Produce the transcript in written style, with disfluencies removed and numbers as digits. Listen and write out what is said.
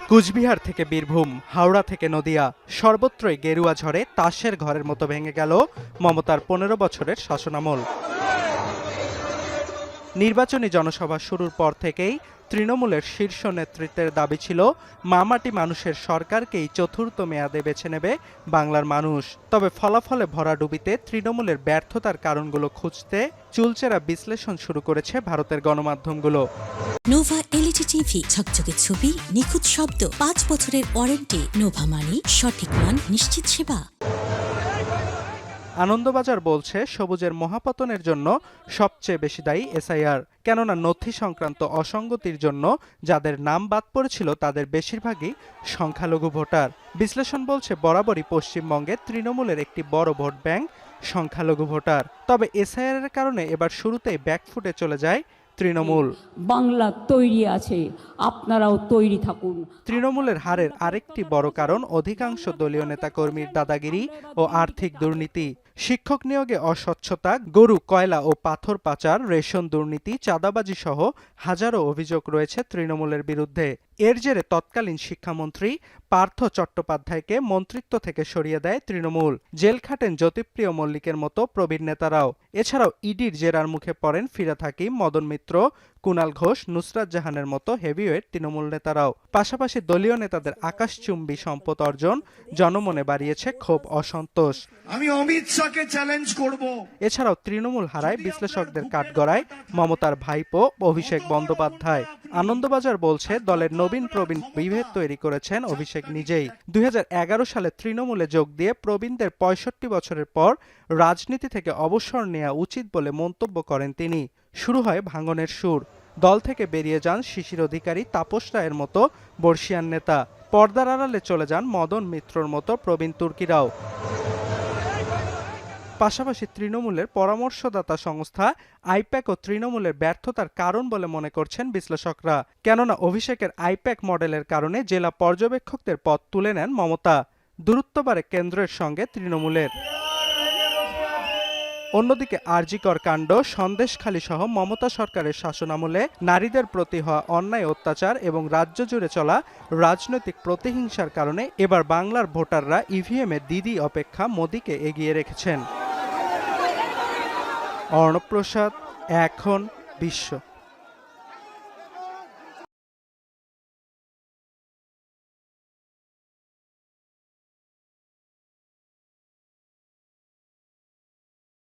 কুচবিহার থেকে বীরভূম, হাওড়া থেকে নদিয়া, সর্বত্রই গেরুয়া ঝড়ে তাসের ঘরের মতো ভেঙে গেল মমতার ১৫ বছরের শাসনামল। নির্বাচনী জনসভা শুরুর পর থেকেই তৃণমূলের শীর্ষ নেতৃত্বের দাবি ছিল মামাটি মানুষের সরকারকেই চতুর্থ মেয়াদে বেছে নেবে বাংলার মানুষ। তবে ফলাফলে ভরাডুবিতে তৃণমূলের ব্যর্থতার কারণগুলো খুঁজতে চুলচেরা বিশ্লেষণ শুরু করেছে ভারতের গণমাধ্যমগুলো। নোভা এলইডি টিভি, ঝকঝকে ছবি, নিখুঁত শব্দ, ৫ বছরের ওয়ারেন্টি। নোভা মানি সঠিক মান, নিশ্চিত সেবা। আনন্দবাজার বলছে, সবুজের মহাপতনের জন্য সবচেয়ে বেশি দায়ী এসআইআর। কেননা নথি সংক্রান্ত অসঙ্গতির জন্য যাদের নাম বাদ পড়েছিল তাদের বেশিরভাগই সংখ্যালঘু ভোটার। বিশ্লেষণ বলছে, বরাবরই পশ্চিমবঙ্গে তৃণমূলের একটি বড় ভোট ব্যাংক সংখ্যালঘু ভোটার। তবে এসআইআর এর কারণে এবার শুরুতেই ব্যাকফুটে চলে যায় তৃণমূল। বাংলা তৈরি আছে, আপনারাও তৈরি থাকুন। তৃণমূলের হারের আরেকটি বড় কারণ অধিকাংশ দলীয় নেতাকর্মীর দাদাগিরি ও আর্থিক দুর্নীতি। শিক্ষক নিয়োগে অস্বচ্ছতা, গরু, কয়লা ও পাথর পাচার, রেশন দুর্নীতি, চাঁদাবাজি সহ হাজারো অভিযোগ রয়েছে তৃণমূলের বিরুদ্ধে। এর জেরে তৎকালীন শিক্ষামন্ত্রী পার্থ চট্টোপাধ্যায়কে মন্ত্রিত্ব থেকে সরিয়ে দেয় তৃণমূল। জেল খাটেন জ্যোতিপ্রিয় মল্লিকের মতো প্রবীণ নেতারাও। এছাড়াও ইডির জেরার মুখে পড়েন ফিরহাদ হাকিম, মদন মিত্র, কুণাল ঘোষ, নুসরাত জাহানের মতো হেভিওয়েট তৃণমূল নেতারাও। পাশাপাশি দলীয় নেতাদের আকাশচুম্বী সম্পদ অর্জন জনমনে বাড়িয়েছে ক্ষোভ, অসন্তোষ। আমি অমিত শাহকে চ্যালেঞ্জ করব। এছাড়াও তৃণমূল হারায় বিশ্লেষকদের কাঠগড়ায় মমতার ভাইপো অভিষেক বন্দ্যোপাধ্যায়। আনন্দবাজার বলছে, দলের নবীন প্রবীণ বিভেদ তৈরি করেছেন অভিষেক নিজেই। ২০১১ সালে তৃণমূলে যোগ দিয়ে প্রবীণদের ৬৫ বছরের পর রাজনীতি থেকে অবসর নেওয়া উচিত বলে মন্তব্য করেন তিনি। শুরু হয় ভাঙনের সুর। দল থেকে বেরিয়ে যান শিশির অধিকারী, তাপস রায়ের মতো বর্ষিয়ান নেতা। পর্দার আড়ালে চলে যান মদন মিত্রর মতো প্রবীণ তুর্কিরাও। পাশাপাশি তৃণমূলের পরামর্শদাতা সংস্থা আইপ্যাক ও তৃণমূলের ব্যর্থতার কারণ বলে মনে করছেন বিশ্লেষকরা। কেননা অভিষেকের আইপ্যাক মডেলের কারণে জেলা পর্যবেক্ষকদের পদ তুলে নেন মমতা। দূরত্ব বাড়ে কেন্দ্রের সঙ্গে তৃণমূলের। অন্যদিকে আরজিকর কাণ্ড, সন্দেশখালী সহ মমতা সরকারের শাসনামলে নারীদের প্রতি হওয়া অন্যায় অত্যাচার এবং রাজ্য জুড়ে চলা রাজনৈতিক প্রতিহিংসার কারণে এবার বাংলার ভোটাররা ইভিএমে দিদি অপেক্ষা মোদিকে এগিয়ে রেখেছেন। অর্ণব প্রসাদ, এখন বিশ্ব।